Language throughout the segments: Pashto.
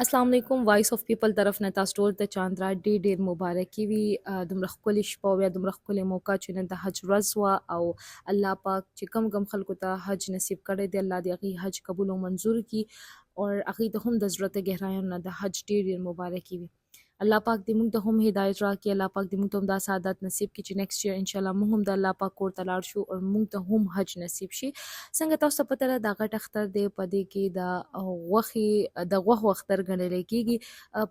अस्सलाम वालेकुम voice of people तरफ نه تاسو ټول ته چاندرا ډېر مبارکي وي دومره ښکلې شپه او بیا دومره ښکلې موقع چې نن د حج ورځ وه او الله پاک چې کم خلکو ته حج نصیب کړی دی الله دې هغوی حج قبول او منظور کړي او هغوی ته هم د زړه د ګهرایانو نه د حج ډېر مبارکي وي. الله پاک دې موږ ته هم هدایت راکړي، الله پاک دې موږ ته هم دا سعادت نصیب کړي چې نیکسټ ایئر انشاءالله موږ هم د الله پاک کور ته لاړ شو او موږ ته هم حج نصیب شي. څنګه تاسو ته پته ده دا غټ اختر دی، په دې کې د غوښو اختر ګڼلی کېږي.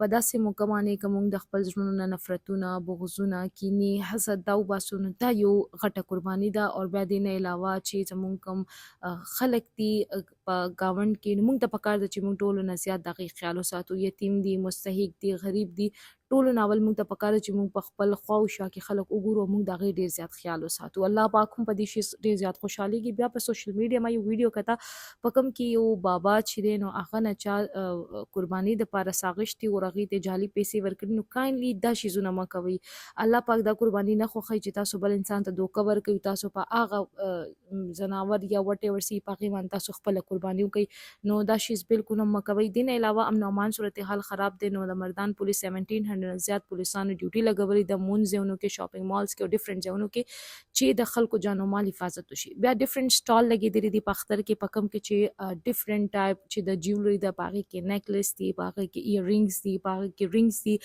په داسې موقع باندې که موږ د خپل زړونو نه نفرتونه، بغضونه، کینې، حسد دا وباسو نو دا یو غټه قرباني ده. او بیا دې نه علاوه چې زموږ کوم خلک دي په ګاونډ کې، نو موږ ته پکار ده چې موږ ټولو نه زیات د هغوی خیال وساتو. یتیم دي، مستحق دي، غریب دي، ټولو نه اول موږ ته پکار ده چې موږ په خپل خوا او شا کې خلک وګورو او موږ د هغوی ډېر زیات خیال وساتو. الله پاک هم په دې شي ډېر زیات خوشحالېږي. بیا په سوشل میډیا ما یو ویډیو کته په کوم کې یو بابا چې دی نو هغه نه چا قرباني دپاره ساغشتي او هغوی ته جعلي پیسې ورکړي، نو کاینلی دا شیزونه مه کوئ. الله پاک دا قرباني نه خوښوي چې تاسو بل انسان ته دوکه ورکوئ، تاسو په هغه ځناور یا وټ ایور سي په هغې باندې تاسو خپله قرباني وکړئ، نو دا شیز بالکل هم مه کوئ. دې نه علاوه امن او امان صورتحال خراب دی، نو د مردان پولیس 1700 زیات پولیسانو ډیوټي لګولې ده مونځ ځایونو کې، شاپینګ مالز کې او ډفرنټ ځایونو کې چې د خلکو جان او مال حفاظت وشي. بیا ډفرنټ سټال لګېدلي دي په اختر کې، په کوم کې چې ډفرنټ ټایپ چې د جیولري ده، په هغې کې نیکلس دي، په هغې کې ایئر رینګز دي، په هغې کې رینګز دي،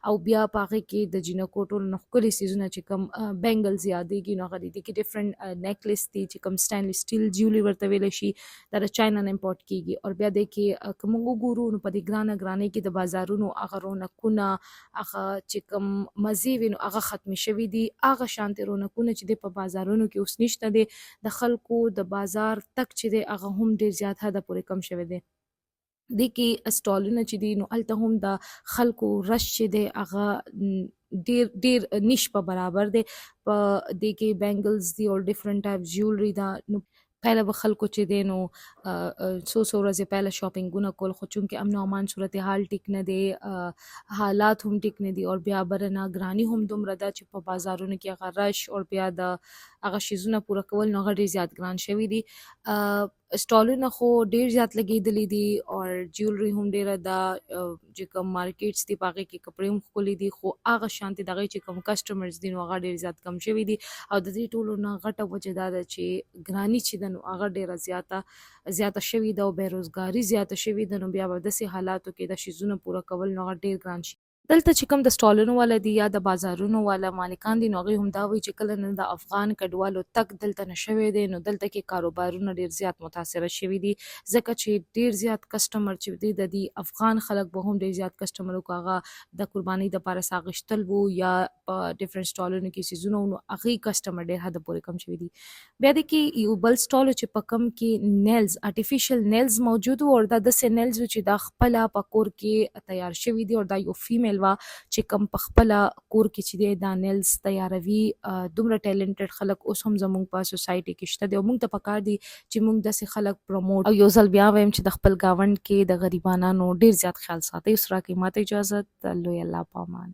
او بیا په هغې کې د جینکو ټولو نه ښکلي څیزونه چې کوم بینګلز یادېږي نو هغه دي کې ډفرنټ نیکلس دي چې کوم سټینلس سټیل جیولري ورته ویلی شي، دا د چاینا نه امپورټ کېږي. او بیا دې کې که موږ وګورو نو په دې ګرانۍ کې د بازارونو هغه رونقونه، هغه چې کوم مزې وي نو هغه ختمې شوي دي. هغه شانتې رونقونه چې دی په بازارونو کې اوس نشته دی. د خلکو د بازار تک چې دی هغه هم ډېر زیات حده پورې کم شوی دی. دې کې سټالونه چې دي نو هلته هم د خلکو رش چې دی هغه ډېر نیش په برابر دی. په دې کې بینګلز دي او ډفرنټ ټایپ جیولري ده. نو پهله به خلکو چې دی نو څو ورځې پهله شاپینګونه کول، خو چونکې امن او امان صورتحال ټیک نه دی، حالات هم ټیک نه دي، او بیا برنه ګراني هم دومره ده چې په بازارونو کې هغه رش او بیا د هغه شیزونه پوره کول نو هغه ډېر زیات ګران شوي دي. سټالونه خو ډېر زیات لګېدلي دي او جیولري هم ډېره ده. چې کوم مارکیټس دي په هغې کې کپړې هم ښکلي دي، خو هغه شانتې د هغې چې کوم کسټمرز دي نو هغه ډېر زیات کم شوي دي. او د دې ټولو نه غټه وجه دا ده چې ګراني چې ده نو هغه ډېره زیاته شوې ده او بېروزګاري زیاته شوې ده. نو بیا به داسې حالاتو کې د شیزونه پوره کول نو هغه ډېر ګران شي. دلته چې کوم د سټالونو والا دي یا د بازارونو والا مالکان دي نو هغوی هم دا وایي چې کله نه د افغان کډوالو تګ دلته نه شوی دی نو دلته کې کاروبارونه ډېر زیات متاثره شوي دي، ځکه چې ډېر زیات کسټمر چې دی د دې افغان خلک به هم ډېر زیات کسټمر وو، که هغه د قربانۍ دپاره ساغشتل وو یا په ډفرنټ سټالونو کې څیزونه وو، نو هغوی کسټمر ډېر حده پورې کم شوي دي. بیا دې کې یو بل سټال چې په کوم کې نیلز آرټیفیشل نیلز موجود وو، او دا داسې نیلز وو چې دا خپله په کور کې تیار شوي دي. او دا یو فیمیل وه چې کوم په خپله کور کې چې دی دا نیلز تیاروي. دومره ټیلنټډ خلک اوس هم زموږ په سوسایټي کې شته دی او موږ ته پکار دي چې موږ داسې خلک پروموټ. او یو ځل بیا وایم چې د خپل ګاونډ کې د غریبانانو ډېر زیات خیال ساتئ. اوس راکړئ ماته اجازت. لوی الله په امان.